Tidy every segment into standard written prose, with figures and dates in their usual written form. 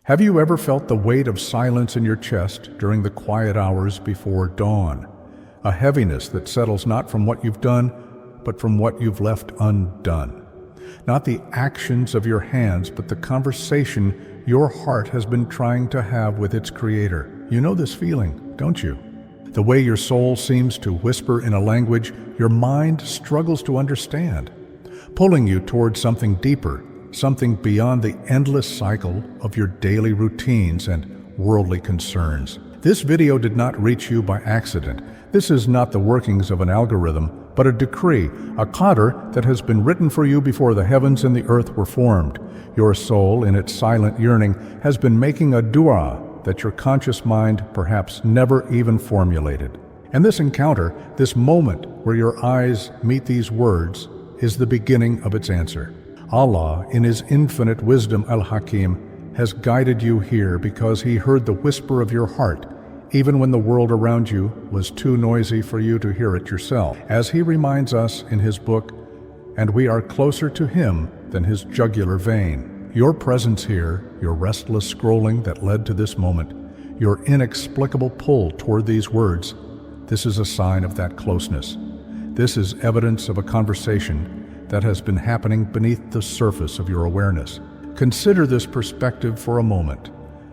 Have you ever felt the weight of silence in your chest during the quiet hours before dawn? A heaviness that settles not from what you've done, but from what you've left undone. Not the actions of your hands, but the conversation your heart has been trying to have with its creator. You know this feeling, don't you? The way your soul seems to whisper in a language your mind struggles to understand, pulling you towards something deeper, something beyond the endless cycle of your daily routines and worldly concerns. This video did not reach you by accident. This is not the workings of an algorithm, but a decree, a qadr that has been written for you before the heavens and the earth were formed. Your soul, in its silent yearning, has been making a dua that your conscious mind perhaps never even formulated. And this encounter, this moment where your eyes meet these words, is the beginning of its answer. Allah, in His infinite wisdom al-Hakim, has guided you here because He heard the whisper of your heart, even when the world around you was too noisy for you to hear it yourself. As He reminds us in His book, "And we are closer to Him than His jugular vein." Your presence here, your restless scrolling that led to this moment, your inexplicable pull toward these words, this is a sign of that closeness. This is evidence of a conversation that has been happening beneath the surface of your awareness. Consider this perspective for a moment.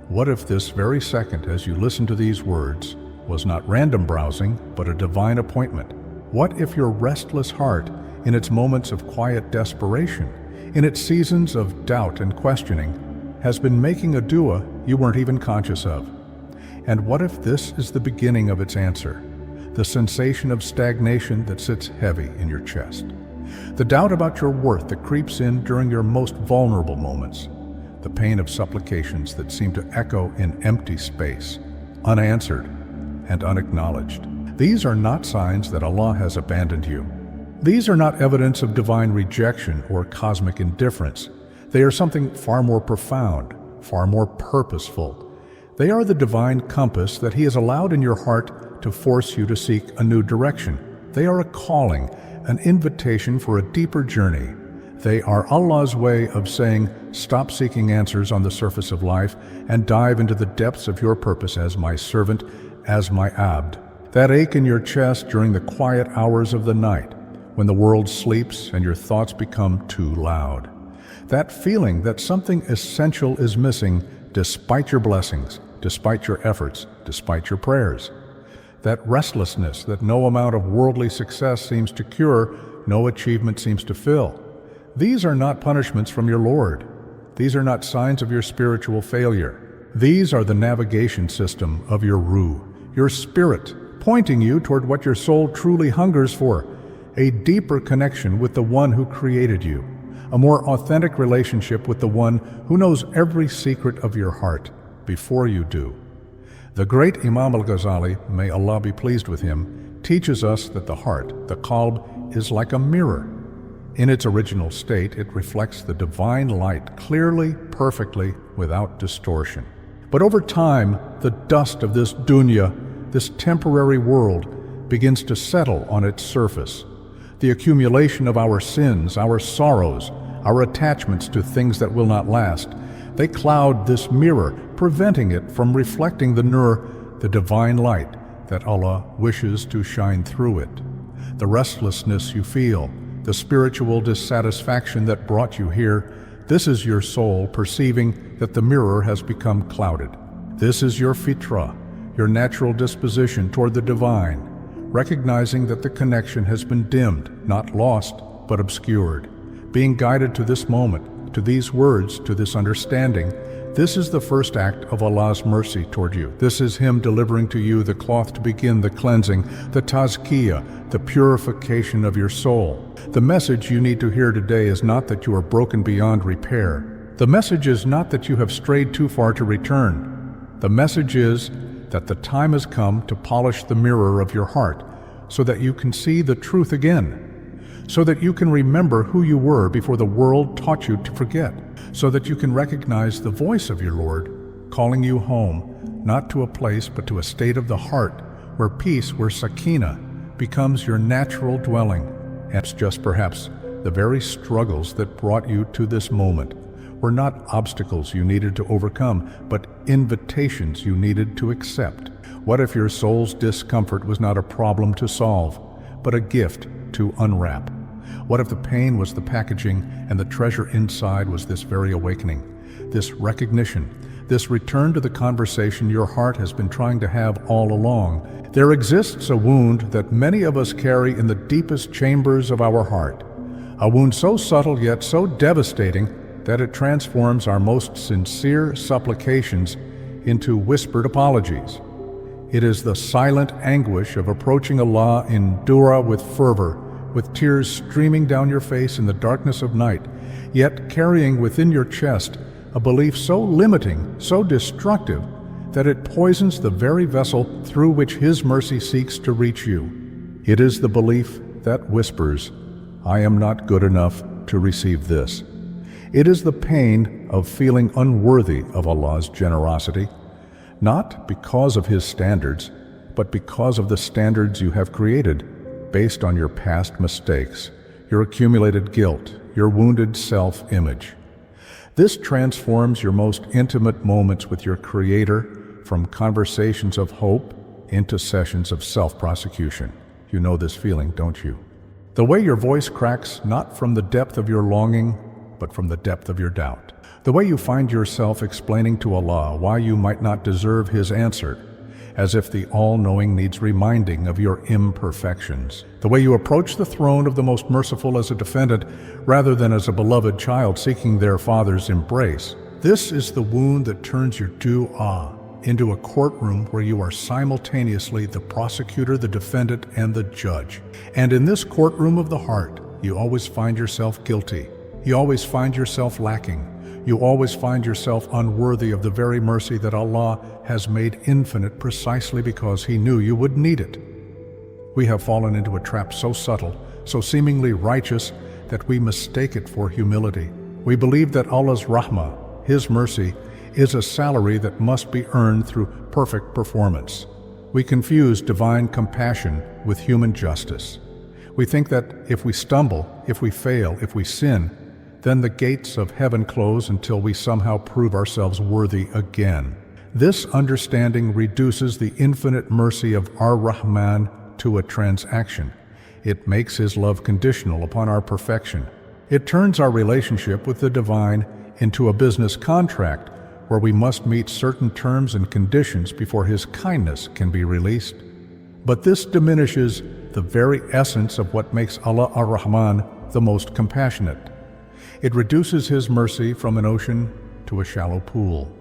What if this very second, as you listen to these words, was not random browsing, but a divine appointment? What if your restless heart, in its moments of quiet desperation, in its seasons of doubt and questioning, has been making a dua you weren't even conscious of? And what if this is the beginning of its answer, the sensation of stagnation that sits heavy in your chest? The doubt about your worth that creeps in during your most vulnerable moments, the pain of supplications that seem to echo in empty space, unanswered and unacknowledged. These are not signs that Allah has abandoned you. These are not evidence of divine rejection or cosmic indifference. They are something far more profound, far more purposeful. They are the divine compass that He has allowed in your heart to force you to seek a new direction. They are a calling, an invitation for a deeper journey. They are Allah's way of saying, stop seeking answers on the surface of life and dive into the depths of your purpose as my servant, as my abd. That ache in your chest during the quiet hours of the night, when the world sleeps and your thoughts become too loud. That feeling that something essential is missing despite your blessings, despite your efforts, despite your prayers. That restlessness that no amount of worldly success seems to cure, no achievement seems to fill. These are not punishments from your Lord. These are not signs of your spiritual failure. These are the navigation system of your ruh, your spirit, pointing you toward what your soul truly hungers for, a deeper connection with the one who created you, a more authentic relationship with the one who knows every secret of your heart before you do. The great Imam al-Ghazali, may Allah be pleased with him, teaches us that the heart, the qalb, is like a mirror. In its original state, it reflects the divine light clearly, perfectly, without distortion. But over time, the dust of this dunya, this temporary world, begins to settle on its surface. The accumulation of our sins, our sorrows, our attachments to things that will not last, they cloud this mirror, preventing it from reflecting the nur, the divine light that Allah wishes to shine through it. The restlessness you feel, the spiritual dissatisfaction that brought you here, this is your soul perceiving that the mirror has become clouded. This is your fitra, your natural disposition toward the divine, recognizing that the connection has been dimmed, not lost, but obscured. Being guided to this moment, to these words, to this understanding, this is the first act of Allah's mercy toward you. This is Him delivering to you the cloth to begin the cleansing, the tazkiyah, the purification of your soul. The message you need to hear today is not that you are broken beyond repair. The message is not that you have strayed too far to return. The message is that the time has come to polish the mirror of your heart so that you can see the truth again, so that you can remember who you were before the world taught you to forget, so that you can recognize the voice of your Lord calling you home, not to a place but to a state of the heart where peace, where sakina, becomes your natural dwelling. And it's just perhaps the very struggles that brought you to this moment, were not obstacles you needed to overcome, but invitations you needed to accept? What if your soul's discomfort was not a problem to solve, but a gift to unwrap? What if the pain was the packaging and the treasure inside was this very awakening, this recognition, this return to the conversation your heart has been trying to have all along? There exists a wound that many of us carry in the deepest chambers of our heart, a wound so subtle yet so devastating that it transforms our most sincere supplications into whispered apologies. It is the silent anguish of approaching Allah in dua with fervor, with tears streaming down your face in the darkness of night, yet carrying within your chest a belief so limiting, so destructive, that it poisons the very vessel through which His mercy seeks to reach you. It is the belief that whispers, "I am not good enough to receive this." It is the pain of feeling unworthy of Allah's generosity, not because of His standards, but because of the standards you have created based on your past mistakes, your accumulated guilt, your wounded self-image. This transforms your most intimate moments with your Creator from conversations of hope into sessions of self-prosecution. You know this feeling, don't you? The way your voice cracks not from the depth of your longing, but from the depth of your doubt. The way you find yourself explaining to Allah why you might not deserve His answer, as if the all-knowing needs reminding of your imperfections. The way you approach the throne of the Most Merciful as a defendant rather than as a beloved child seeking their father's embrace. This is the wound that turns your dua into a courtroom where you are simultaneously the prosecutor, the defendant, and the judge. And in this courtroom of the heart, you always find yourself guilty. You always find yourself lacking. You always find yourself unworthy of the very mercy that Allah has made infinite precisely because He knew you would need it. We have fallen into a trap so subtle, so seemingly righteous, that we mistake it for humility. We believe that Allah's rahmah, His mercy, is a salary that must be earned through perfect performance. We confuse divine compassion with human justice. We think that if we stumble, if we fail, if we sin, then the gates of heaven close until we somehow prove ourselves worthy again. This understanding reduces the infinite mercy of our Rahman to a transaction. It makes His love conditional upon our perfection. It turns our relationship with the divine into a business contract where we must meet certain terms and conditions before His kindness can be released. But this diminishes the very essence of what makes Allah ar-Rahman the most compassionate. It reduces His mercy from an ocean to a shallow pool.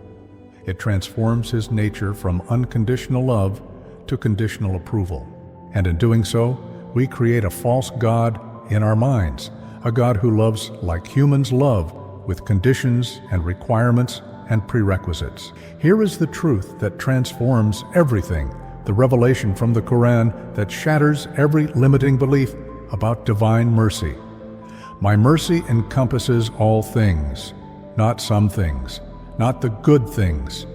It transforms His nature from unconditional love to conditional approval. And in doing so, we create a false God in our minds, a God who loves like humans love, with conditions and requirements and prerequisites. Here is the truth that transforms everything, the revelation from the Quran that shatters every limiting belief about divine mercy. My mercy encompasses all things, not some things, not the good things,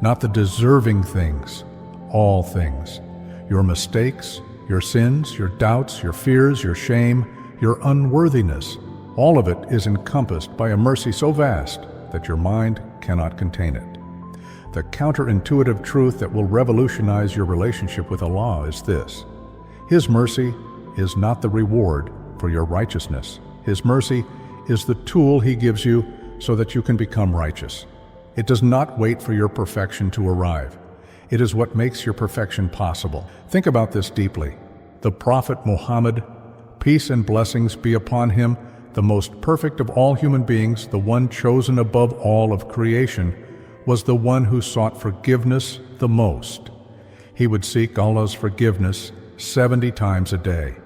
not the deserving things, all things. Your mistakes, your sins, your doubts, your fears, your shame, your unworthiness, all of it is encompassed by a mercy so vast that your mind cannot contain it. The counterintuitive truth that will revolutionize your relationship with Allah is this: His mercy is not the reward for your righteousness. His mercy is the tool He gives you so that you can become righteous. It does not wait for your perfection to arrive. It is what makes your perfection possible. Think about this deeply. The Prophet Muhammad, peace and blessings be upon him, the most perfect of all human beings, the one chosen above all of creation, was the one who sought forgiveness the most. He would seek Allah's forgiveness 70 times a day,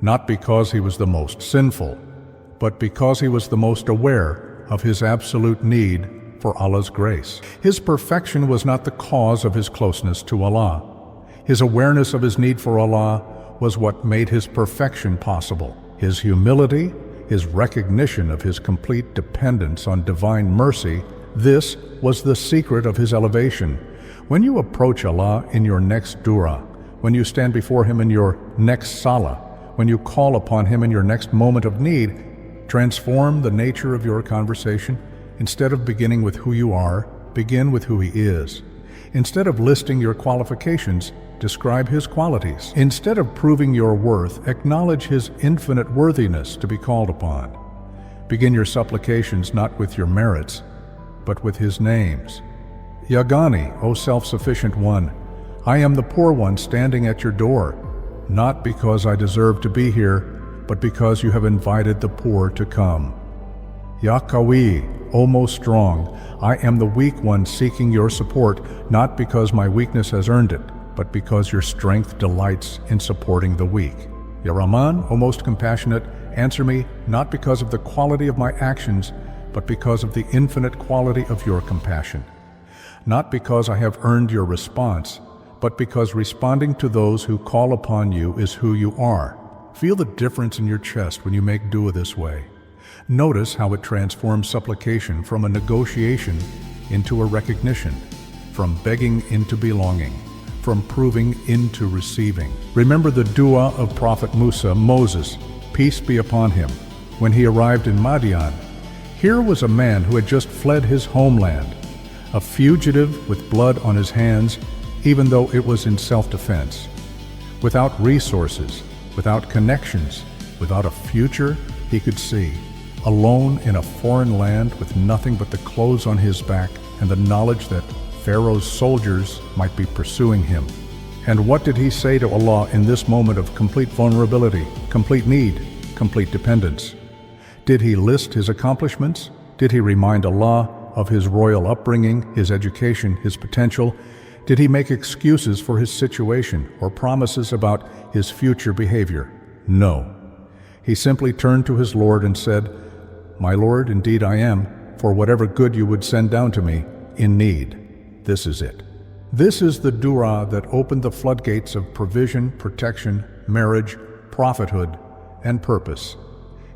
not because he was the most sinful, but because he was the most aware of his absolute need for Allah's grace. His perfection was not the cause of his closeness to Allah. His awareness of his need for Allah was what made his perfection possible. His humility, his recognition of his complete dependence on divine mercy, this was the secret of his elevation. When you approach Allah in your next dua, when you stand before Him in your next salah, when you call upon Him in your next moment of need, transform the nature of your conversation Instead of beginning with who you are, begin with who He is. Instead of listing your qualifications, describe His qualities. Instead of proving your worth, acknowledge His infinite worthiness to be called upon. Begin your supplications not with your merits, but with His names. Yagani, O self-sufficient one, I am the poor one standing at your door, not because I deserve to be here, but because you have invited the poor to come. Yakawi, O most strong, I am the weak one seeking your support, not because my weakness has earned it, but because your strength delights in supporting the weak. Ya Rahman, O most compassionate, answer me not because of the quality of my actions, but because of the infinite quality of your compassion. Not because I have earned your response, but because responding to those who call upon you is who you are. Feel the difference in your chest when you make dua this way. Notice how it transforms supplication from a negotiation into a recognition, from begging into belonging, from proving into receiving. Remember the dua of Prophet Moses, peace be upon him, when he arrived in Madian. Here was a man who had just fled his homeland, a fugitive with blood on his hands, even though it was in self-defense. Without resources, without connections, without a future he could see, alone in a foreign land with nothing but the clothes on his back and the knowledge that Pharaoh's soldiers might be pursuing him. And what did he say to Allah in this moment of complete vulnerability, complete need, complete dependence? Did he list his accomplishments? Did he remind Allah of his royal upbringing, his education, his potential? Did he make excuses for his situation or promises about his future behavior? No. He simply turned to his Lord and said, My Lord, indeed I am, for whatever good you would send down to me, in need. This is it. This is the dua that opened the floodgates of provision, protection, marriage, prophethood, and purpose.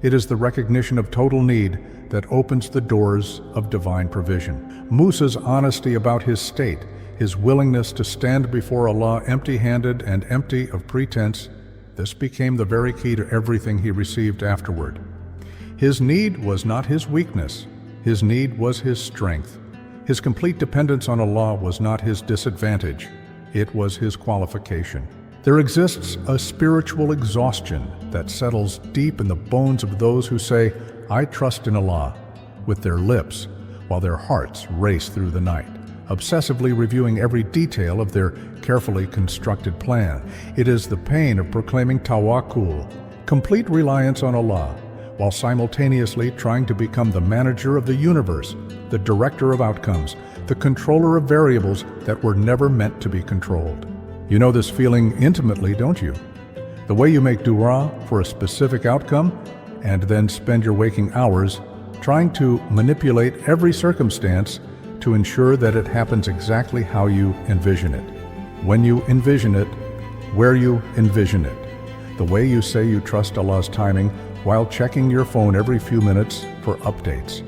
It is the recognition of total need that opens the doors of divine provision. Musa's honesty about his state, his willingness to stand before Allah empty-handed and empty of pretense, this became the very key to everything he received afterward. His need was not his weakness. His need was his strength. His complete dependence on Allah was not his disadvantage. It was his qualification. There exists a spiritual exhaustion that settles deep in the bones of those who say, I trust in Allah, with their lips, while their hearts race through the night, obsessively reviewing every detail of their carefully constructed plan. It is the pain of proclaiming tawakkul, complete reliance on Allah, while simultaneously trying to become the manager of the universe, the director of outcomes, the controller of variables that were never meant to be controlled. You know this feeling intimately, don't you? The way you make dua for a specific outcome and then spend your waking hours trying to manipulate every circumstance to ensure that it happens exactly how you envision it, when you envision it, where you envision it, the way you say you trust Allah's timing while checking your phone every few minutes for updates,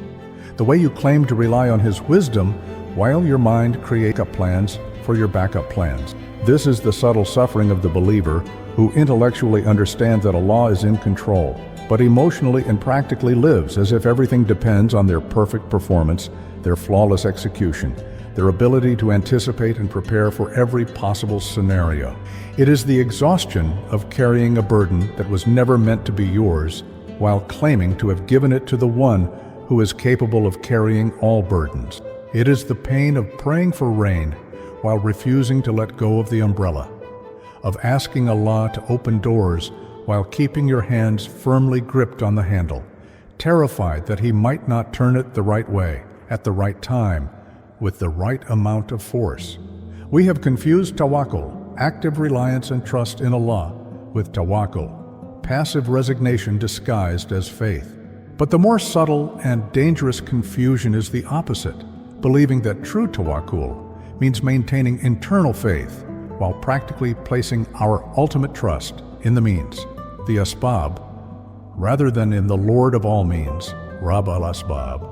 the way you claim to rely on His wisdom while your mind creates backup plans for your backup plans. This is the subtle suffering of the believer who intellectually understands that Allah is in control, but emotionally and practically lives as if everything depends on their perfect performance, their flawless execution, their ability to anticipate and prepare for every possible scenario. It is the exhaustion of carrying a burden that was never meant to be yours, while claiming to have given it to the one who is capable of carrying all burdens. It is the pain of praying for rain while refusing to let go of the umbrella, of asking Allah to open doors while keeping your hands firmly gripped on the handle, terrified that He might not turn it the right way, at the right time, with the right amount of force. We have confused tawakkul, active reliance and trust in Allah, with tawakkul, passive resignation disguised as faith. But the more subtle and dangerous confusion is the opposite, believing that true tawakkul means maintaining internal faith while practically placing our ultimate trust in the means, the asbab, rather than in the Lord of all means, Rabb al-Asbab.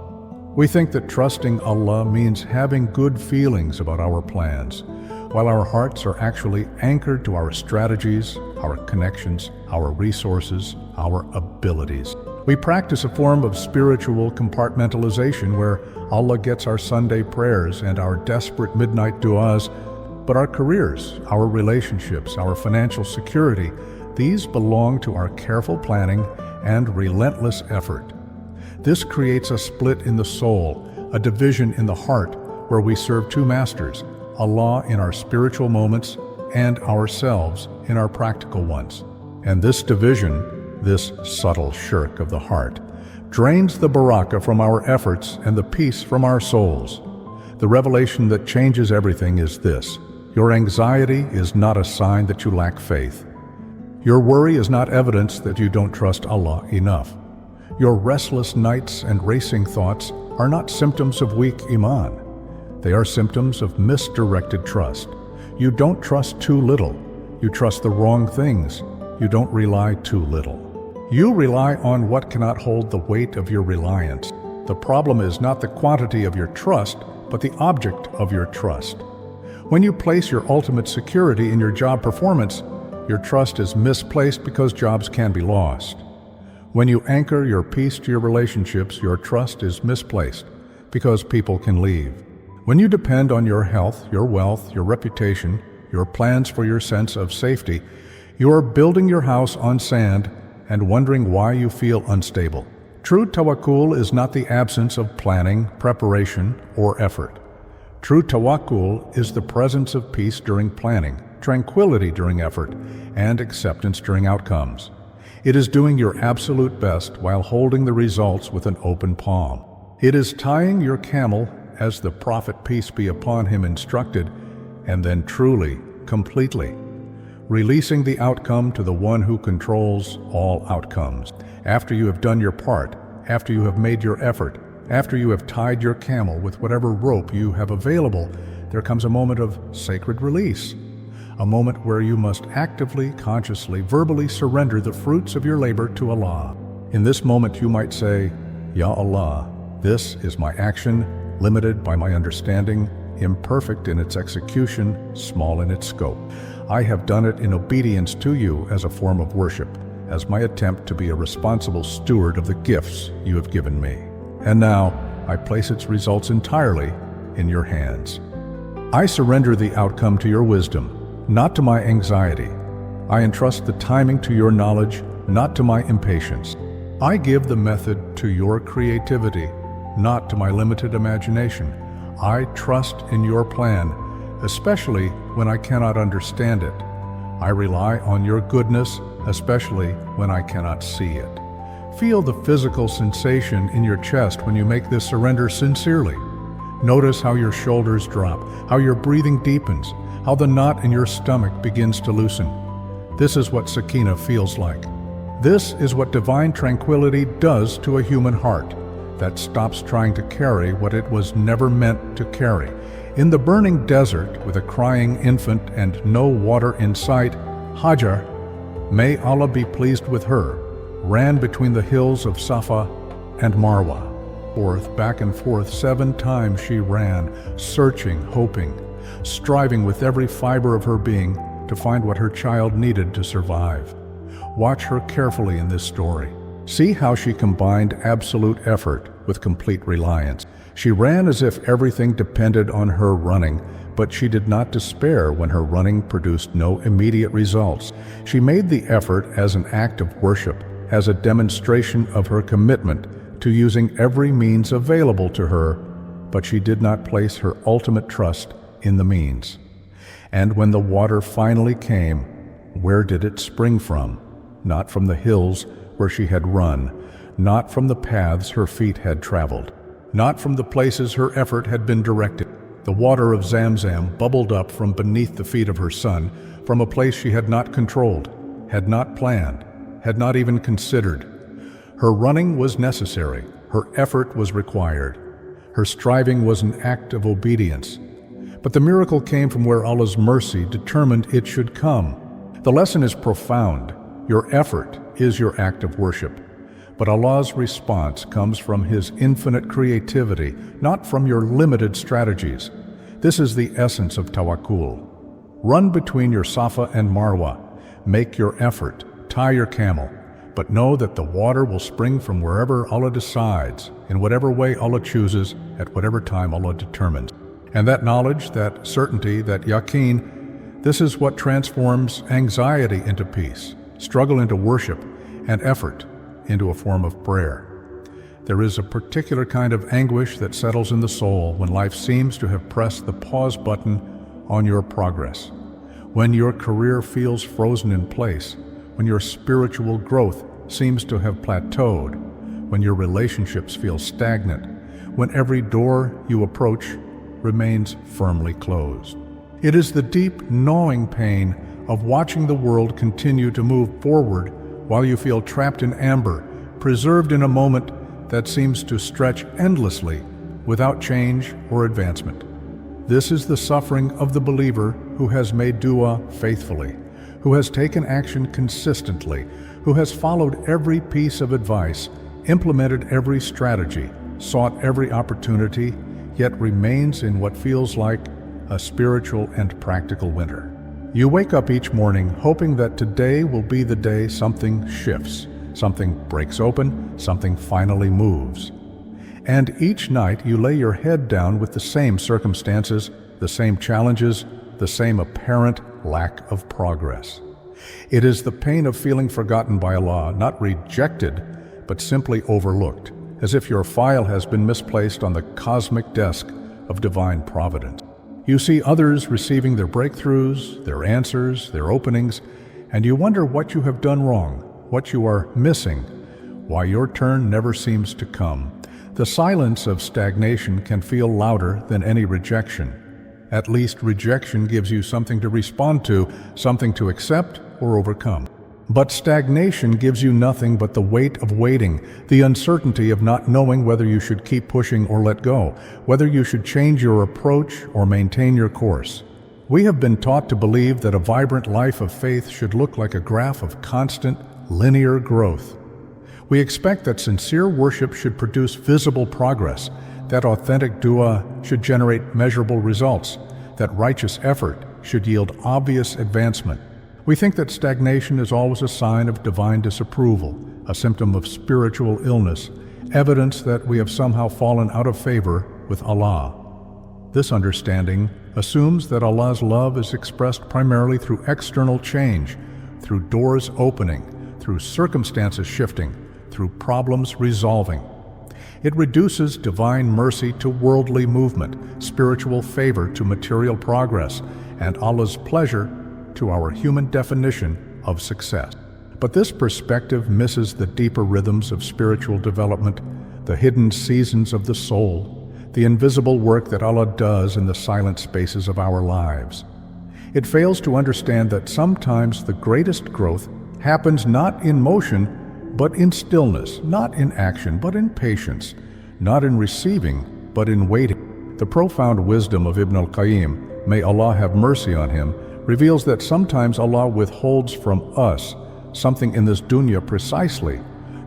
We think that trusting Allah means having good feelings about our plans, while our hearts are actually anchored to our strategies, our connections, our resources, our abilities. We practice a form of spiritual compartmentalization where Allah gets our Sunday prayers and our desperate midnight du'as, but our careers, our relationships, our financial security, these belong to our careful planning and relentless effort. This creates a split in the soul, a division in the heart, where we serve two masters, Allah in our spiritual moments and ourselves in our practical ones. And this division, this subtle shirk of the heart, drains the barakah from our efforts and the peace from our souls. The revelation that changes everything is this: your anxiety is not a sign that you lack faith. Your worry is not evidence that you don't trust Allah enough. Your restless nights and racing thoughts are not symptoms of weak iman. They are symptoms of misdirected trust. You don't trust too little. You trust the wrong things. You don't rely too little. You rely on what cannot hold the weight of your reliance. The problem is not the quantity of your trust, but the object of your trust. When you place your ultimate security in your job performance, your trust is misplaced because jobs can be lost. When you anchor your peace to your relationships, your trust is misplaced because people can leave. When you depend on your health, your wealth, your reputation, your plans for your sense of safety, you are building your house on sand and wondering why you feel unstable. True tawakkul is not the absence of planning, preparation, or effort. True tawakkul is the presence of peace during planning, tranquility during effort, and acceptance during outcomes. It is doing your absolute best while holding the results with an open palm. It is tying your camel as the Prophet, peace be upon him, instructed, and then truly, completely, releasing the outcome to the one who controls all outcomes. After you have done your part, after you have made your effort, after you have tied your camel with whatever rope you have available, there comes a moment of sacred release, a moment where you must actively, consciously, verbally surrender the fruits of your labor to Allah. In this moment you might say, Ya Allah, this is my action, limited by my understanding, imperfect in its execution, small in its scope. I have done it in obedience to you as a form of worship, as my attempt to be a responsible steward of the gifts you have given me. And now, I place its results entirely in your hands. I surrender the outcome to your wisdom, not to my anxiety. I entrust the timing to your knowledge, not to my impatience. I give the method to your creativity, not to my limited imagination. I trust in your plan, especially when I cannot understand it. I rely on your goodness, especially when I cannot see it. Feel the physical sensation in your chest when you make this surrender sincerely. Notice how your shoulders drop, how your breathing deepens, how the knot in your stomach begins to loosen. This is what sakina feels like. This is what divine tranquility does to a human heart that stops trying to carry what it was never meant to carry. In the burning desert, with a crying infant and no water in sight, Hajar, may Allah be pleased with her, ran between the hills of Safa and Marwa. Back and forth 7 times she ran, searching, hoping, striving with every fiber of her being to find what her child needed to survive. Watch her carefully in this story. See how she combined absolute effort with complete reliance. She ran as if everything depended on her running, but she did not despair when her running produced no immediate results. She made the effort as an act of worship, as a demonstration of her commitment to using every means available to her, but she did not place her ultimate trust in the means. And when the water finally came, where did it spring from? Not from the hills where she had run, not from the paths her feet had traveled, not from the places her effort had been directed. The water of Zamzam bubbled up from beneath the feet of her son, from a place she had not controlled, had not planned, had not even considered. Her running was necessary, her effort was required, her striving was an act of obedience. But the miracle came from where Allah's mercy determined it should come. The lesson is profound. Your effort is your act of worship, but Allah's response comes from His infinite creativity, not from your limited strategies. This is the essence of tawakkul. Run between your Safa and Marwa. Make your effort. Tie your camel. but know that the water will spring from wherever Allah decides, in whatever way Allah chooses, at whatever time Allah determines. And that knowledge, that certainty, that yaqeen, this is what transforms anxiety into peace, struggle into worship, and effort into a form of prayer. There is a particular kind of anguish that settles in the soul when life seems to have pressed the pause button on your progress, when your career feels frozen in place, when your spiritual growth seems to have plateaued, when your relationships feel stagnant, when every door you approach remains firmly closed. It is the deep, gnawing pain of watching the world continue to move forward while you feel trapped in amber, preserved in a moment that seems to stretch endlessly without change or advancement. This is the suffering of the believer who has made dua faithfully, who has taken action consistently, who has followed every piece of advice, implemented every strategy, sought every opportunity, yet remains in what feels like a spiritual and practical winter. You wake up each morning hoping that today will be the day something shifts, something breaks open, something finally moves. And each night you lay your head down with the same circumstances, the same challenges, the same apparent lack of progress. It is the pain of feeling forgotten by Allah, not rejected, but simply overlooked, as if your file has been misplaced on the cosmic desk of divine providence. You see others receiving their breakthroughs, their answers, their openings, and you wonder what you have done wrong, what you are missing, why your turn never seems to come. The silence of stagnation can feel louder than any rejection. At least rejection gives you something to respond to, something to accept or overcome. But stagnation gives you nothing but the weight of waiting, the uncertainty of not knowing whether you should keep pushing or let go, whether you should change your approach or maintain your course. We have been taught to believe that a vibrant life of faith should look like a graph of constant, linear growth. We expect that sincere worship should produce visible progress, that authentic dua should generate measurable results, that righteous effort should yield obvious advancement. We think that stagnation is always a sign of divine disapproval, a symptom of spiritual illness, evidence that we have somehow fallen out of favor with Allah. This understanding assumes that Allah's love is expressed primarily through external change, through doors opening, through circumstances shifting, through problems resolving. It reduces divine mercy to worldly movement, spiritual favor to material progress, and Allah's pleasure to our human definition of success. But this perspective misses the deeper rhythms of spiritual development, the hidden seasons of the soul, the invisible work that Allah does in the silent spaces of our lives. It fails to understand that sometimes the greatest growth happens not in motion, but in stillness, not in action, but in patience, not in receiving, but in waiting. The profound wisdom of Ibn al-Qayyim, may Allah have mercy on him, reveals that sometimes Allah withholds from us something in this dunya precisely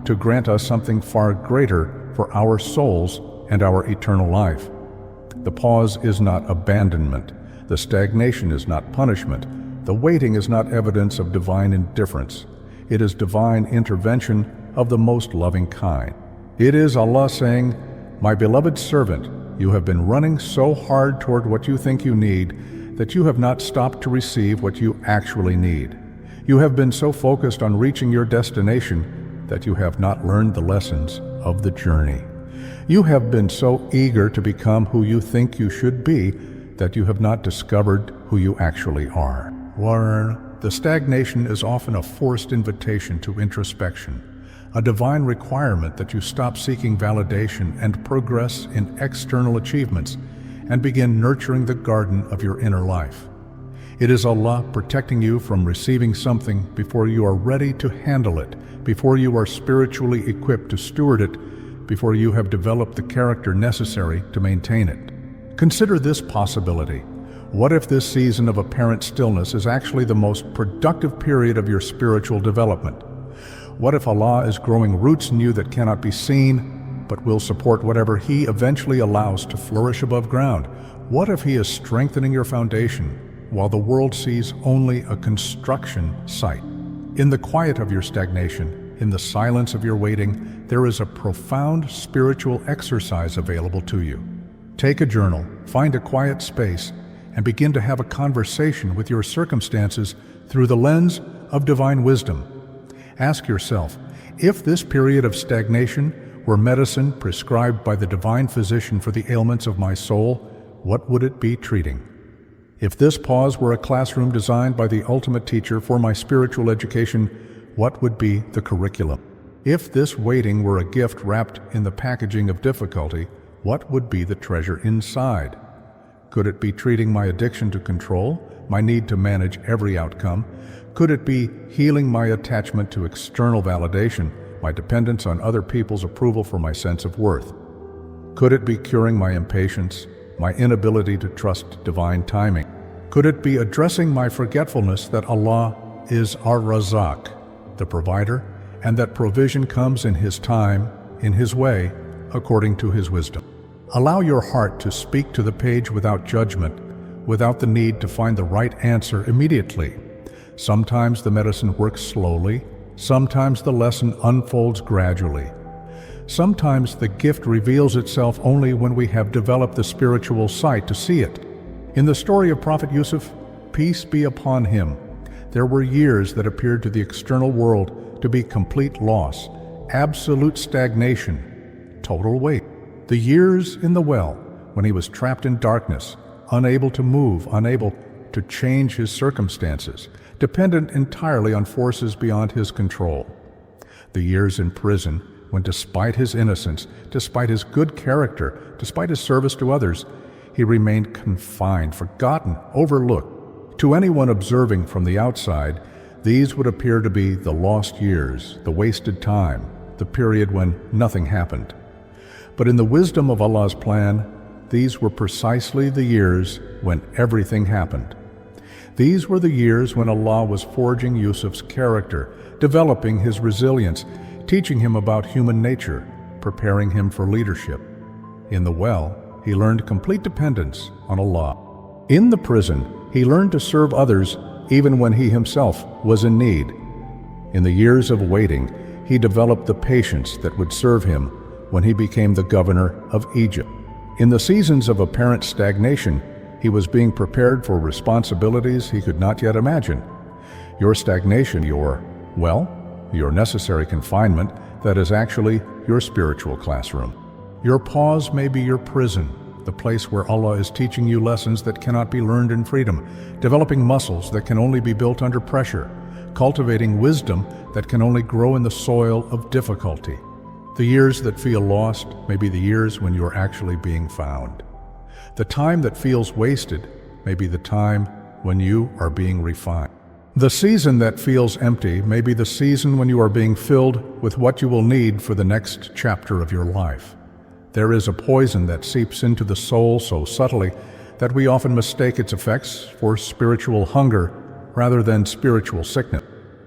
to grant us something far greater for our souls and our eternal life. The pause is not abandonment. The stagnation is not punishment. The waiting is not evidence of divine indifference. It is divine intervention of the most loving kind. It is Allah saying, "My beloved servant, you have been running so hard toward what you think you need that you have not stopped to receive what you actually need. You have been so focused on reaching your destination that you have not learned the lessons of the journey. You have been so eager to become who you think you should be that you have not discovered who you actually are." The stagnation is often a forced invitation to introspection, a divine requirement that you stop seeking validation and progress in external achievements and begin nurturing the garden of your inner life. It is Allah protecting you from receiving something before you are ready to handle it, before you are spiritually equipped to steward it, before you have developed the character necessary to maintain it. Consider this possibility. What if this season of apparent stillness is actually the most productive period of your spiritual development? What if Allah is growing roots in you that cannot be seen, but will support whatever He eventually allows to flourish above ground? What if He is strengthening your foundation while the world sees only a construction site? In the quiet of your stagnation, In the silence of your waiting, there is a profound spiritual exercise available to you. Take a journal, find a quiet space, and begin to have a conversation with your circumstances through the lens of divine wisdom. Ask yourself, if this period of stagnation were medicine prescribed by the divine physician for the ailments of my soul, what would it be treating? If this pause were a classroom designed by the ultimate teacher for my spiritual education, what would be the curriculum? If this waiting were a gift wrapped in the packaging of difficulty, what would be the treasure inside? Could it be treating my addiction to control, my need to manage every outcome? Could it be healing my attachment to external validation, my dependence on other people's approval for my sense of worth? Could it be curing my impatience, my inability to trust divine timing? Could it be addressing my forgetfulness that Allah is Ar-Razak, the provider, and that provision comes in His time, in His way, according to His wisdom? Allow your heart to speak to the page without judgment, without the need to find the right answer immediately. Sometimes the medicine works slowly, sometimes the lesson unfolds gradually. Sometimes the gift reveals itself only when we have developed the spiritual sight to see it. In the story of Prophet Yusuf, peace be upon him, there were years that appeared to the external world to be complete loss, absolute stagnation, total wait. The years in the well, when he was trapped in darkness, unable to move, unable to change his circumstances, dependent entirely on forces beyond his control. The years in prison, when despite his innocence, despite his good character, despite his service to others, he remained confined, forgotten, overlooked. To anyone observing from the outside, these would appear to be the lost years, the wasted time, the period when nothing happened. But in the wisdom of Allah's plan, these were precisely the years when everything happened. These were the years when Allah was forging Yusuf's character, developing his resilience, teaching him about human nature, preparing him for leadership. In the well, he learned complete dependence on Allah. In the prison, he learned to serve others even when he himself was in need. In the years of waiting, he developed the patience that would serve him when he became the governor of Egypt. In the seasons of apparent stagnation, he was being prepared for responsibilities he could not yet imagine. Your stagnation, your necessary confinement, that is actually your spiritual classroom. Your pause may be your prison, the place where Allah is teaching you lessons that cannot be learned in freedom, developing muscles that can only be built under pressure, cultivating wisdom that can only grow in the soil of difficulty. The years that feel lost may be the years when you are actually being found. The time that feels wasted may be the time when you are being refined. The season that feels empty may be the season when you are being filled with what you will need for the next chapter of your life. There is a poison that seeps into the soul so subtly that we often mistake its effects for spiritual hunger rather than spiritual sickness.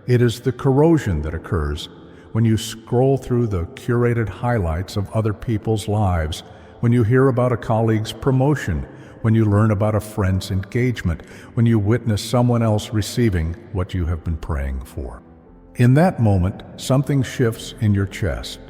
It is the corrosion that occurs when you scroll through the curated highlights of other people's lives, when you hear about a colleague's promotion, when you learn about a friend's engagement, when you witness someone else receiving what you have been praying for. In that moment, something shifts in your chest.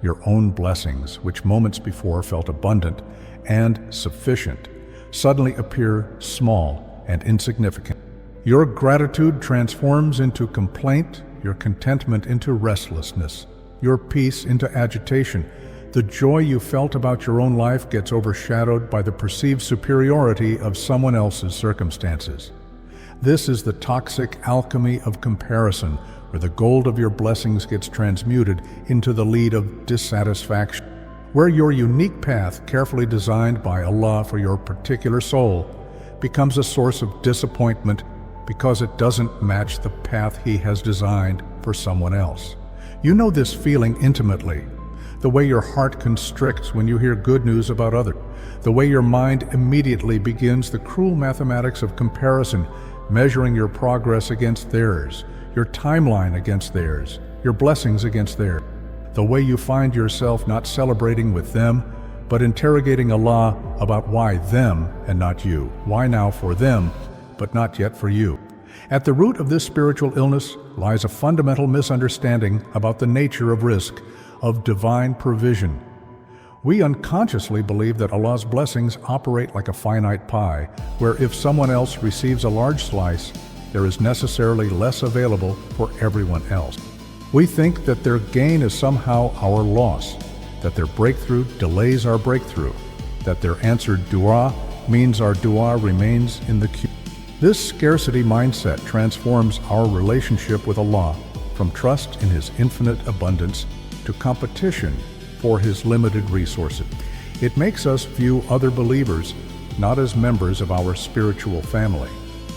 Your own blessings, which moments before felt abundant and sufficient, suddenly appear small and insignificant. Your gratitude transforms into complaint, your contentment into restlessness, your peace into agitation. The joy you felt about your own life gets overshadowed by the perceived superiority of someone else's circumstances. This is the toxic alchemy of comparison, where the gold of your blessings gets transmuted into the lead of dissatisfaction, where your unique path, carefully designed by Allah for your particular soul, becomes a source of disappointment because it doesn't match the path He has designed for someone else. You know this feeling intimately, the way your heart constricts when you hear good news about others, the way your mind immediately begins the cruel mathematics of comparison, measuring your progress against theirs, your timeline against theirs, your blessings against theirs. The way you find yourself not celebrating with them, but interrogating Allah about why them and not you. Why now for them, but not yet for you. At the root of this spiritual illness lies a fundamental misunderstanding about the nature of rizq, of divine provision. We unconsciously believe that Allah's blessings operate like a finite pie, where if someone else receives a large slice, there is necessarily less available for everyone else. We think that their gain is somehow our loss, that their breakthrough delays our breakthrough, that their answered dua means our dua remains in the queue. This scarcity mindset transforms our relationship with Allah from trust in His infinite abundance to competition for His limited resources. It makes us view other believers not as members of our spiritual family,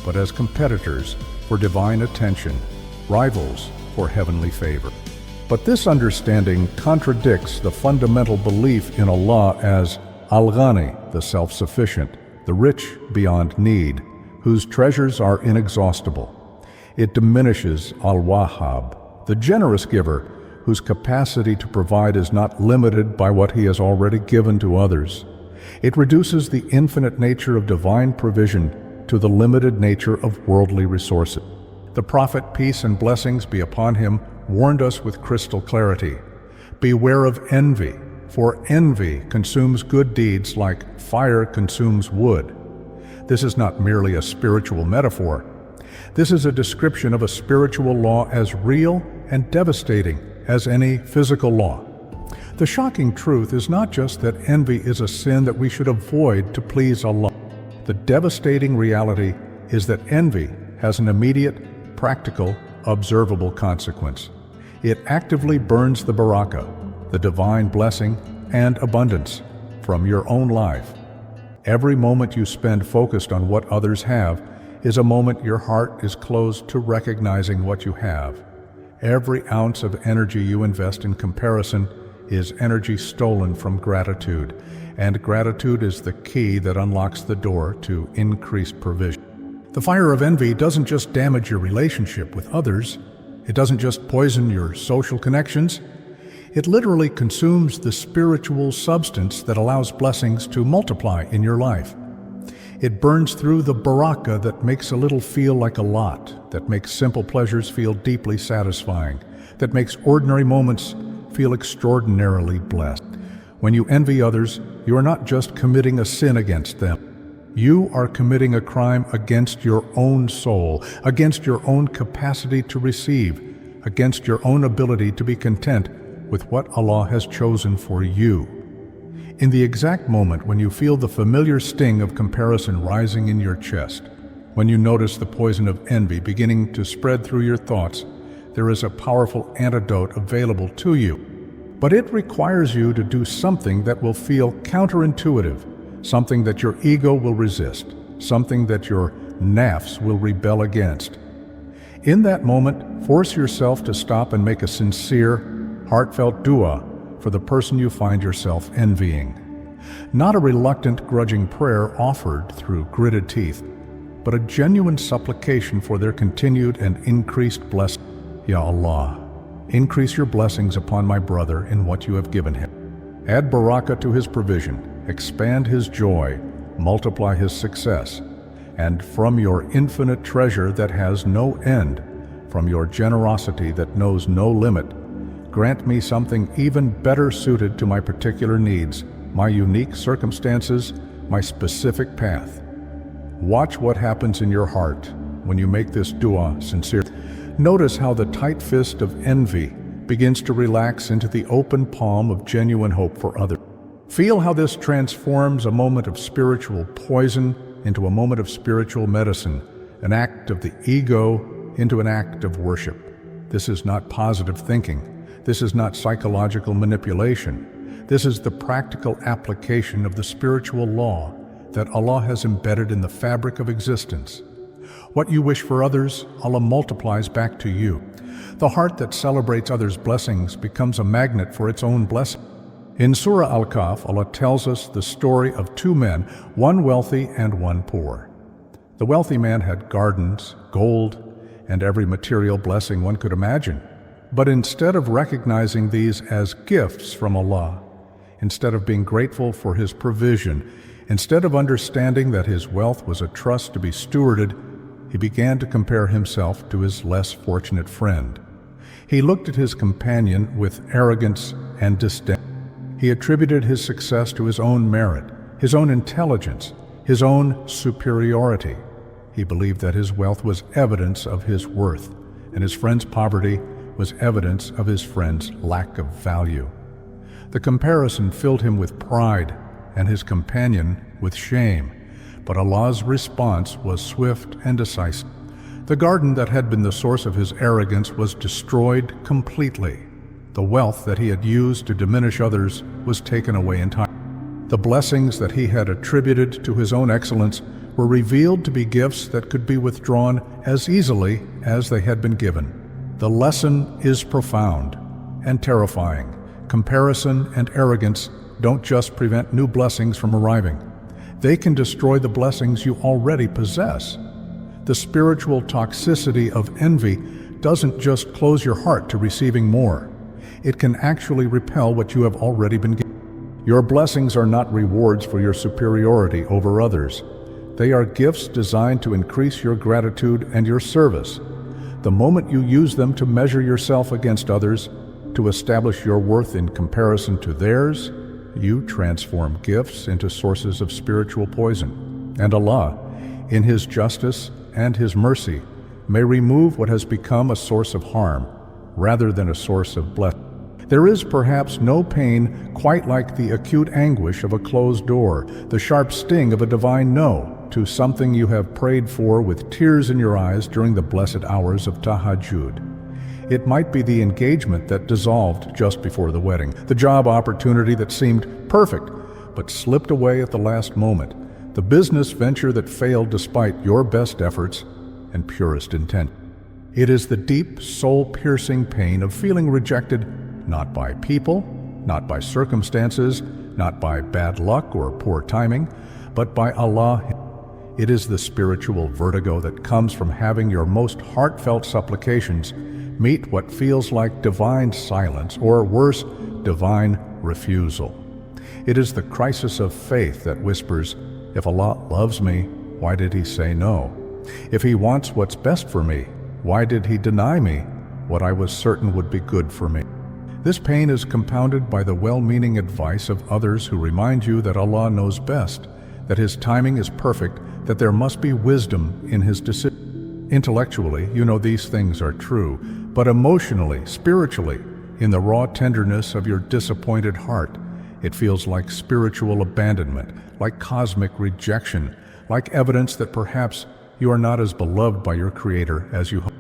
but as competitors for divine attention, rivals for heavenly favor. But this understanding contradicts the fundamental belief in Allah as Al-Ghani, the self-sufficient, the rich beyond need, whose treasures are inexhaustible. It diminishes Al-Wahhab, the generous giver, whose capacity to provide is not limited by what He has already given to others. It reduces the infinite nature of divine provision to the limited nature of worldly resources. The Prophet, peace and blessings be upon him, warned us with crystal clarity. Beware of envy, for envy consumes good deeds like fire consumes wood. This is not merely a spiritual metaphor. This is a description of a spiritual law as real and devastating as any physical law. The shocking truth is not just that envy is a sin that we should avoid to please Allah. The devastating reality is that envy has an immediate, practical, observable consequence. It actively burns the barakah, the divine blessing and abundance, from your own life. Every moment you spend focused on what others have is a moment your heart is closed to recognizing what you have. Every ounce of energy you invest in comparison is energy stolen from gratitude, and gratitude is the key that unlocks the door to increased provision. The fire of envy doesn't just damage your relationship with others, it doesn't just poison your social connections, it literally consumes the spiritual substance that allows blessings to multiply in your life. It burns through the barakah that makes a little feel like a lot, that makes simple pleasures feel deeply satisfying, that makes ordinary moments feel extraordinarily blessed. When you envy others, you are not just committing a sin against them. You are committing a crime against your own soul, against your own capacity to receive, against your own ability to be content with what Allah has chosen for you. In the exact moment when you feel the familiar sting of comparison rising in your chest, when you notice the poison of envy beginning to spread through your thoughts, there is a powerful antidote available to you. But it requires you to do something that will feel counterintuitive, something that your ego will resist, something that your nafs will rebel against. In that moment, force yourself to stop and make a sincere, heartfelt dua for the person you find yourself envying. Not a reluctant, grudging prayer offered through gritted teeth, but a genuine supplication for their continued and increased blessing. Ya Allah, increase your blessings upon my brother in what you have given him. Add barakah to his provision, expand his joy, multiply his success, and from your infinite treasure that has no end, from your generosity that knows no limit, grant me something even better suited to my particular needs, my unique circumstances, my specific path. Watch what happens in your heart when you make this dua sincere. Notice how the tight fist of envy begins to relax into the open palm of genuine hope for others. Feel how this transforms a moment of spiritual poison into a moment of spiritual medicine, an act of the ego into an act of worship. This is not positive thinking. This is not psychological manipulation. This is the practical application of the spiritual law that Allah has embedded in the fabric of existence. What you wish for others, Allah multiplies back to you. The heart that celebrates others' blessings becomes a magnet for its own blessing. In Surah Al-Kahf, Allah tells us the story of two men, one wealthy and one poor. The wealthy man had gardens, gold, and every material blessing one could imagine. But instead of recognizing these as gifts from Allah, instead of being grateful for His provision, instead of understanding that his wealth was a trust to be stewarded, he began to compare himself to his less fortunate friend. He looked at his companion with arrogance and disdain. He attributed his success to his own merit, his own intelligence, his own superiority. He believed that his wealth was evidence of his worth, and his friend's poverty was evidence of his friend's lack of value. The comparison filled him with pride and his companion with shame, but Allah's response was swift and decisive. The garden that had been the source of his arrogance was destroyed completely. The wealth that he had used to diminish others was taken away entirely. The blessings that he had attributed to his own excellence were revealed to be gifts that could be withdrawn as easily as they had been given. The lesson is profound and terrifying. Comparison and arrogance don't just prevent new blessings from arriving. They can destroy the blessings you already possess. The spiritual toxicity of envy doesn't just close your heart to receiving more. It can actually repel what you have already been given. Your blessings are not rewards for your superiority over others. They are gifts designed to increase your gratitude and your service. The moment you use them to measure yourself against others, to establish your worth in comparison to theirs, you transform gifts into sources of spiritual poison. And Allah, in His justice and His mercy, may remove what has become a source of harm, rather than a source of blessing. There is perhaps no pain quite like the acute anguish of a closed door, the sharp sting of a divine no to something you have prayed for with tears in your eyes during the blessed hours of tahajjud. It might be the engagement that dissolved just before the wedding, the job opportunity that seemed perfect but slipped away at the last moment, the business venture that failed despite your best efforts and purest intent. It is the deep, soul-piercing pain of feeling rejected not by people, not by circumstances, not by bad luck or poor timing, but by Allah. It is the spiritual vertigo that comes from having your most heartfelt supplications meet what feels like divine silence, or worse, divine refusal. It is the crisis of faith that whispers, if Allah loves me, why did He say no? If He wants what's best for me, why did He deny me what I was certain would be good for me? This pain is compounded by the well-meaning advice of others who remind you that Allah knows best, that His timing is perfect, that there must be wisdom in His decision. Intellectually, you know these things are true, but emotionally, spiritually, in the raw tenderness of your disappointed heart, it feels like spiritual abandonment, like cosmic rejection, like evidence that perhaps you are not as beloved by your Creator as you hope.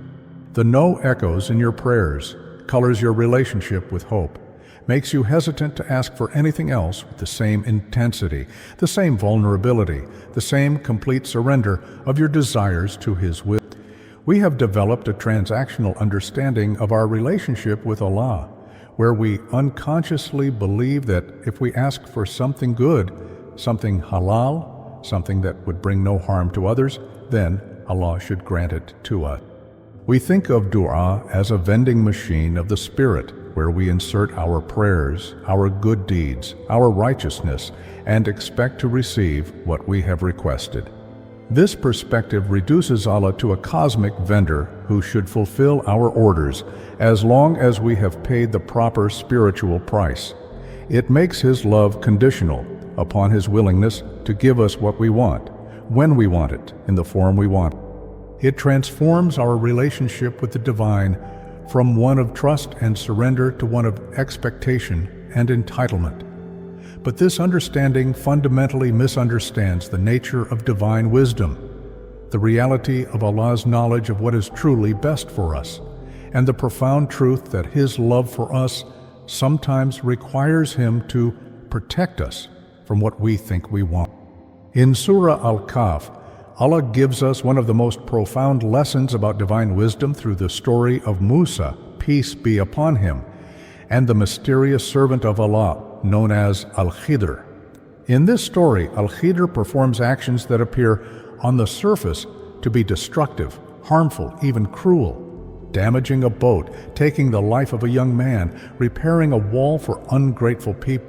The no echoes in your prayers, colors your relationship with hope, makes you hesitant to ask for anything else with the same intensity, the same vulnerability, the same complete surrender of your desires to His will. We have developed a transactional understanding of our relationship with Allah, where we unconsciously believe that if we ask for something good, something halal, something that would bring no harm to others, then Allah should grant it to us. We think of dua as a vending machine of the Spirit, where we insert our prayers, our good deeds, our righteousness, and expect to receive what we have requested. This perspective reduces Allah to a cosmic vendor who should fulfill our orders as long as we have paid the proper spiritual price. It makes His love conditional upon His willingness to give us what we want, when we want it, in the form we want. It transforms our relationship with the divine from one of trust and surrender to one of expectation and entitlement. But this understanding fundamentally misunderstands the nature of divine wisdom, the reality of Allah's knowledge of what is truly best for us, and the profound truth that His love for us sometimes requires Him to protect us from what we think we want. In Surah Al-Kahf, Allah gives us one of the most profound lessons about divine wisdom through the story of Musa, peace be upon him, and the mysterious servant of Allah known as Al-Khidr. In this story, Al-Khidr performs actions that appear on the surface to be destructive, harmful, even cruel, damaging a boat, taking the life of a young man, repairing a wall for ungrateful people.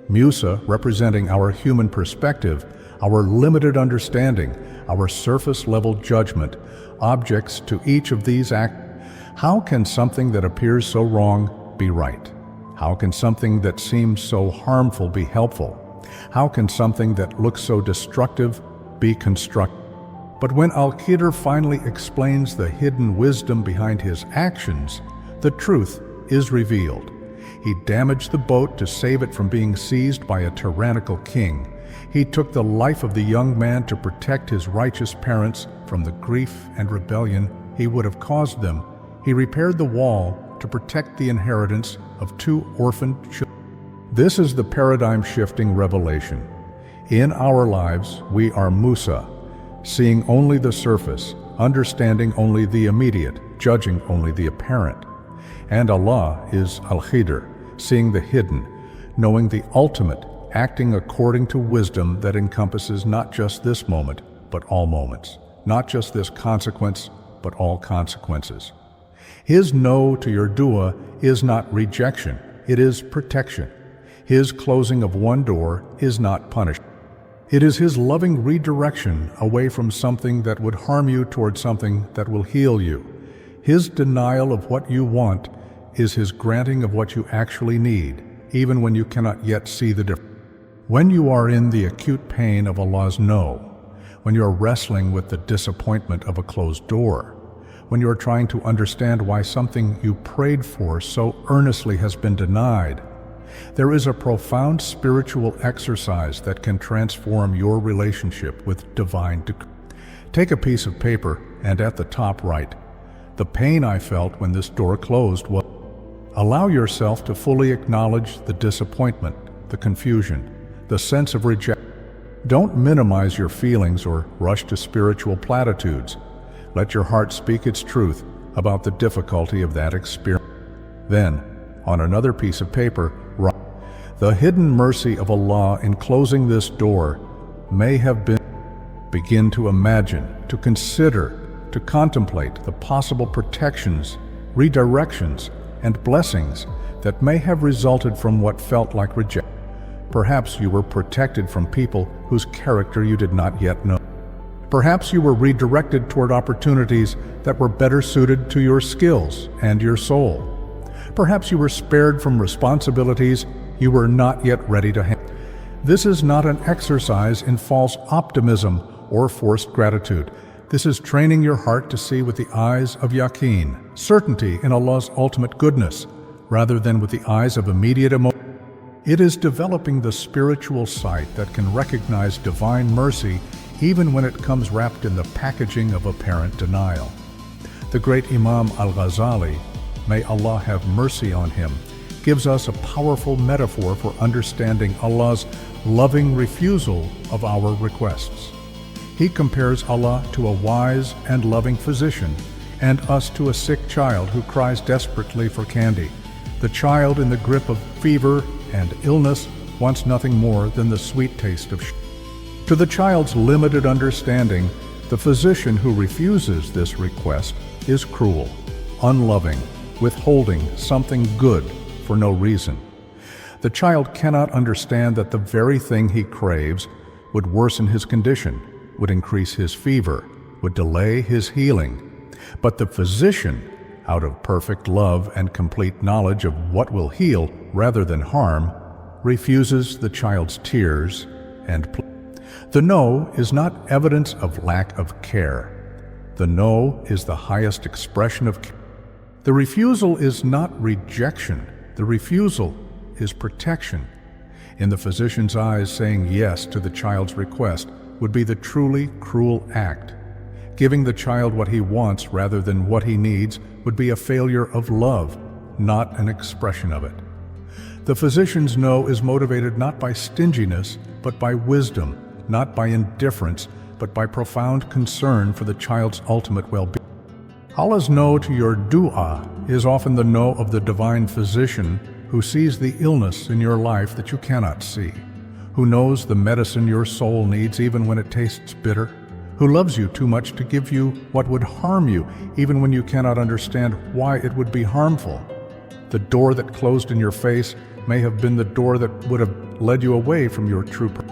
Musa, representing our human perspective, our limited understanding, our surface-level judgment, objects to each of these acts. How can something that appears so wrong be right? How can something that seems so harmful be helpful? How can something that looks so destructive be constructive? But when Al-Qidr finally explains the hidden wisdom behind his actions, the truth is revealed. He damaged the boat to save it from being seized by a tyrannical king. He took the life of the young man to protect his righteous parents from the grief and rebellion he would have caused them. He repaired the wall to protect the inheritance of 2 orphaned children. This is the paradigm-shifting revelation. In our lives, we are Musa, seeing only the surface, understanding only the immediate, judging only the apparent. And Allah is Al-Qidr, seeing the hidden, knowing the ultimate, acting according to wisdom that encompasses not just this moment, but all moments, not just this consequence, but all consequences. His no to your dua is not rejection, it is protection. His closing of one door is not punishment. It is His loving redirection away from something that would harm you toward something that will heal you. His denial of what you want is His granting of what you actually need, even when you cannot yet see the difference. When you are in the acute pain of Allah's no, when you are wrestling with the disappointment of a closed door, when you are trying to understand why something you prayed for so earnestly has been denied, there is a profound spiritual exercise that can transform your relationship with divine decree. Take a piece of paper and at the top write, "The pain I felt when this door closed was..." Allow yourself to fully acknowledge the disappointment, the confusion, the sense of rejection. Don't minimize your feelings or rush to spiritual platitudes. Let your heart speak its truth about the difficulty of that experience. Then, on another piece of paper, write, "The hidden mercy of Allah in closing this door may have been..." Begin to imagine, to consider, to contemplate the possible protections, redirections, and blessings that may have resulted from what felt like rejection. Perhaps you were protected from people whose character you did not yet know. Perhaps you were redirected toward opportunities that were better suited to your skills and your soul. Perhaps you were spared from responsibilities you were not yet ready to handle. This is not an exercise in false optimism or forced gratitude. This is training your heart to see with the eyes of yaqeen, certainty in Allah's ultimate goodness, rather than with the eyes of immediate emotion. It is developing the spiritual sight that can recognize divine mercy even when it comes wrapped in the packaging of apparent denial. The great Imam al-Ghazali, may Allah have mercy on him, gives us a powerful metaphor for understanding Allah's loving refusal of our requests. He compares Allah to a wise and loving physician, and us to a sick child who cries desperately for candy. The child in the grip of fever and illness wants nothing more than the sweet taste of sugar. To the child's limited understanding, the physician who refuses this request is cruel, unloving, withholding something good for no reason. The child cannot understand that the very thing he craves would worsen his condition, would increase his fever, would delay his healing. But the physician, out of perfect love and complete knowledge of what will heal rather than harm, refuses the child's tears and pleas. The no is not evidence of lack of care. The no is the highest expression of care. The refusal is not rejection. The refusal is protection. In the physician's eyes, saying yes to the child's request would be the truly cruel act. Giving the child what he wants rather than what he needs would be a failure of love, not an expression of it. The physician's no is motivated not by stinginess, but by wisdom, not by indifference, but by profound concern for the child's ultimate well-being. Allah's no to your dua is often the no of the divine physician who sees the illness in your life that you cannot see, who knows the medicine your soul needs even when it tastes bitter, who loves you too much to give you what would harm you even when you cannot understand why it would be harmful. The door that closed in your face may have been the door that would have led you away from your true purpose.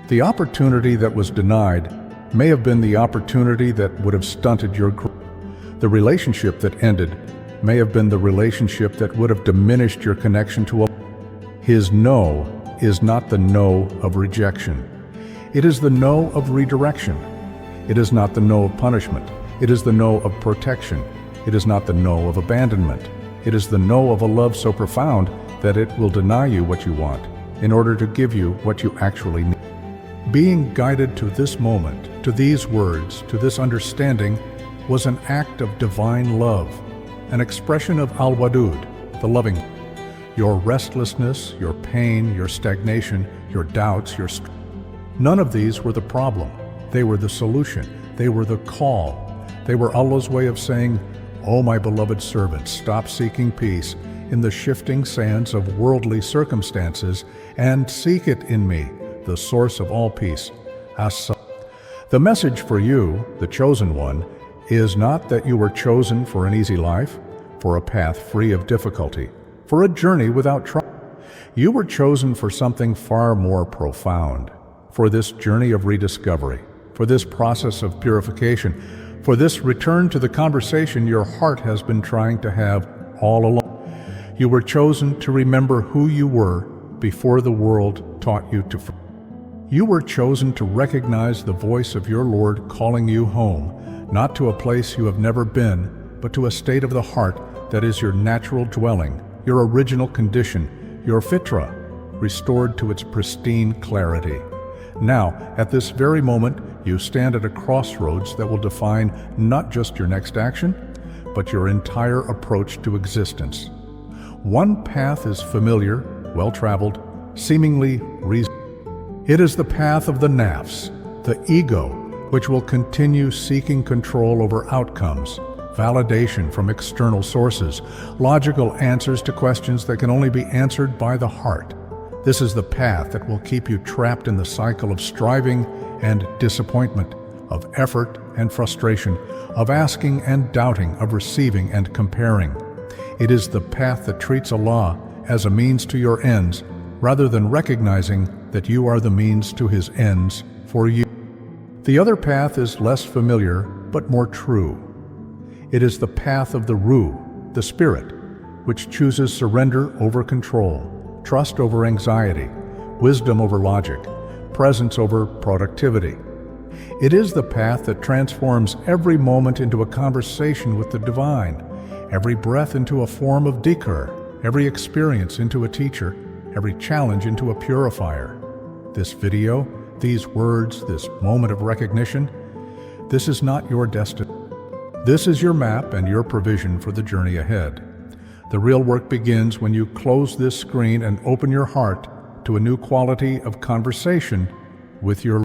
The opportunity that was denied may have been the opportunity that would have stunted your growth. The relationship that ended may have been the relationship that would have diminished your connection to Allah. His no is not the no of rejection. It is the no of redirection. It is not the no of punishment. It is the no of protection. It is not the no of abandonment. It is the no of a love so profound that it will deny you what you want in order to give you what you actually need. Being guided to this moment, to these words, to this understanding, was an act of divine love, an expression of Al-Wadud, the loving. Your restlessness, your pain, your stagnation, your doubts, none of these were the problem. They were the solution. They were the call. They were Allah's way of saying, "O my beloved servant, stop seeking peace in the shifting sands of worldly circumstances and seek it in me, the source of all peace." The message for you, the chosen one, is not that you were chosen for an easy life, for a path free of difficulty, for a journey without trouble. You were chosen for something far more profound, for this journey of rediscovery, for this process of purification, for this return to the conversation your heart has been trying to have all along. You were chosen to remember who you were before the world taught you to forget. You were chosen to recognize the voice of your Lord calling you home, not to a place you have never been, but to a state of the heart that is your natural dwelling, your original condition, your fitra, restored to its pristine clarity. Now, at this very moment, you stand at a crossroads that will define not just your next action, but your entire approach to existence. One path is familiar, well-traveled, seemingly reasonable. It is the path of the nafs, the ego, which will continue seeking control over outcomes, validation from external sources, logical answers to questions that can only be answered by the heart. This is the path that will keep you trapped in the cycle of striving and disappointment, of effort and frustration, of asking and doubting, of receiving and comparing. It is the path that treats Allah as a means to your ends, rather than recognizing that you are the means to His ends for you. The other path is less familiar, but more true. It is the path of the Ruh, the Spirit, which chooses surrender over control, trust over anxiety, wisdom over logic, presence over productivity. It is the path that transforms every moment into a conversation with the divine, every breath into a form of dhikr, every experience into a teacher, every challenge into a purifier. This video, these words, this moment of recognition, this is not your destiny. This is your map and your provision for the journey ahead. The real work begins when you close this screen and open your heart to a new quality of conversation with your.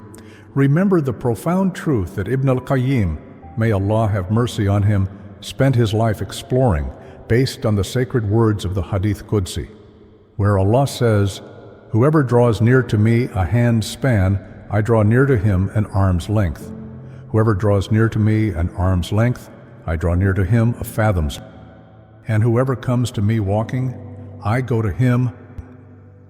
Remember the profound truth that Ibn al-Qayyim, may Allah have mercy on him, spent his life exploring based on the sacred words of the Hadith Qudsi, where Allah says, "Whoever draws near to me a hand's span, I draw near to him an arm's length. Whoever draws near to me an arm's length, I draw near to him a fathom's. And whoever comes to me walking, I go to him."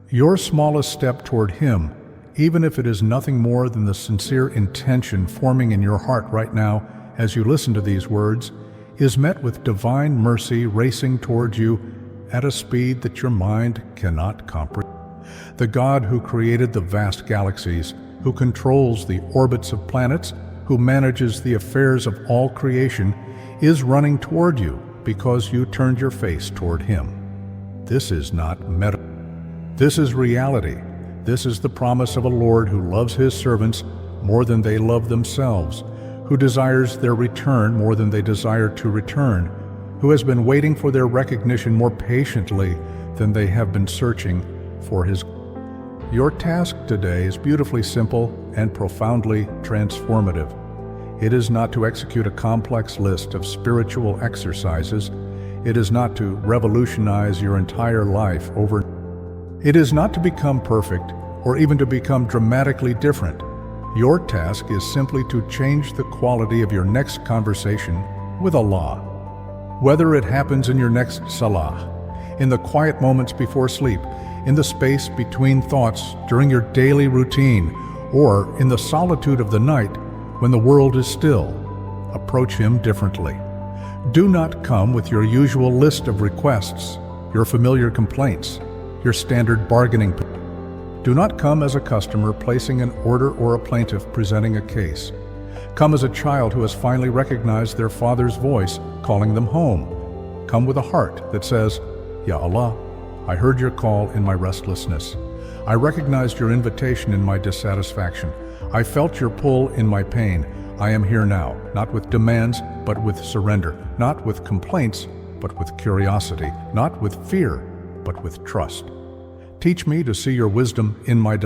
Your smallest step toward Him, even if it is nothing more than the sincere intention forming in your heart right now as you listen to these words, is met with divine mercy racing towards you at a speed that your mind cannot comprehend. The God who created the vast galaxies, who controls the orbits of planets, who manages the affairs of all creation, is running toward you because you turned your face toward Him. This is not metaphor. This is reality. This is the promise of a Lord who loves His servants more than they love themselves, who desires their return more than they desire to return, who has been waiting for their recognition more patiently than they have been searching for His. Your task today is beautifully simple and profoundly transformative. It is not to execute a complex list of spiritual exercises. It is not to revolutionize your entire life over. It is not to become perfect or even to become dramatically different. Your task is simply to change the quality of your next conversation with Allah. Whether it happens in your next salah, in the quiet moments before sleep, in the space between thoughts during your daily routine, or in the solitude of the night When the world is still, approach Him differently. Do not come with your usual list of requests, your familiar complaints, your standard bargaining. Do not come as a customer placing an order or a plaintiff presenting a case. Come as a child who has finally recognized their Father's voice calling them home. Come with a heart that says, Ya Allah, I heard your call in my restlessness. I recognized your invitation in my dissatisfaction. I felt your pull in my pain. I am here now, not with demands, but with surrender, not with complaints, but with curiosity, not with fear, but with trust. Teach me to see your wisdom in my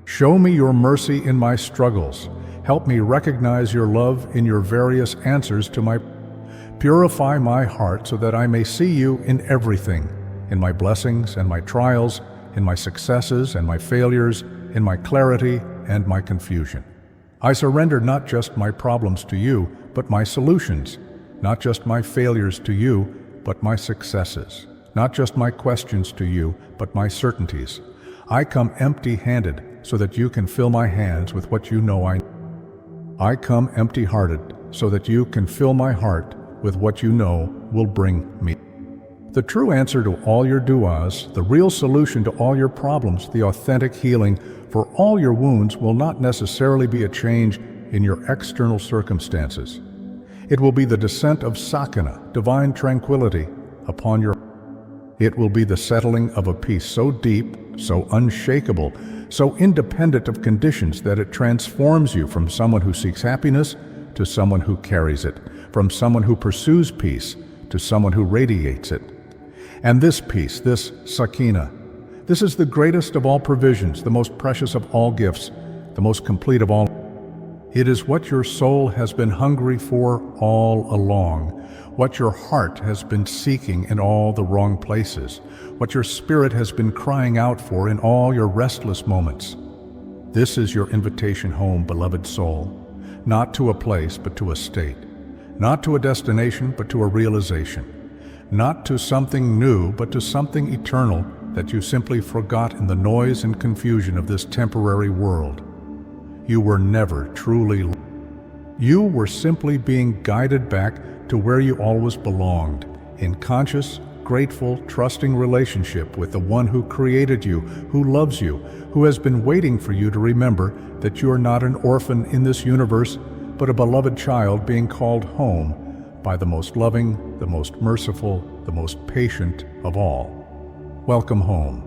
Show me your mercy in my struggles. Help me recognize your love in your various answers to my. Purify my heart so that I may see you in everything, in my blessings and my trials, in my successes and my failures, in my clarity and my confusion. I surrender not just my problems to you, but my solutions, not just my failures to you, but my successes, not just my questions to you, but my certainties. I come empty-handed so that you can fill my hands with what you know I come empty-hearted so that you can fill my heart with what you know will bring me. The true answer to all your du'as, the real solution to all your problems, the authentic healing for all your wounds will not necessarily be a change in your external circumstances. It will be the descent of sakina, divine tranquility, upon your. It will be the settling of a peace so deep, so unshakable, so independent of conditions that it transforms you from someone who seeks happiness to someone who carries it, from someone who pursues peace to someone who radiates it. And this peace, this sakina, this is the greatest of all provisions, the most precious of all gifts, the most complete of all. It is what your soul has been hungry for all along, what your heart has been seeking in all the wrong places, what your spirit has been crying out for in all your restless moments. This is your invitation home, beloved soul, not to a place but to a state, not to a destination but to a realization, not to something new but to something eternal that you simply forgot in the noise and confusion of this temporary world. You were never truly. You were simply being guided back to where you always belonged, in conscious, grateful, trusting relationship with the one who created you, who loves you, who has been waiting for you to remember that you are not an orphan in this universe, but a beloved child being called home by the most loving, the most merciful, the most patient of all. Welcome home.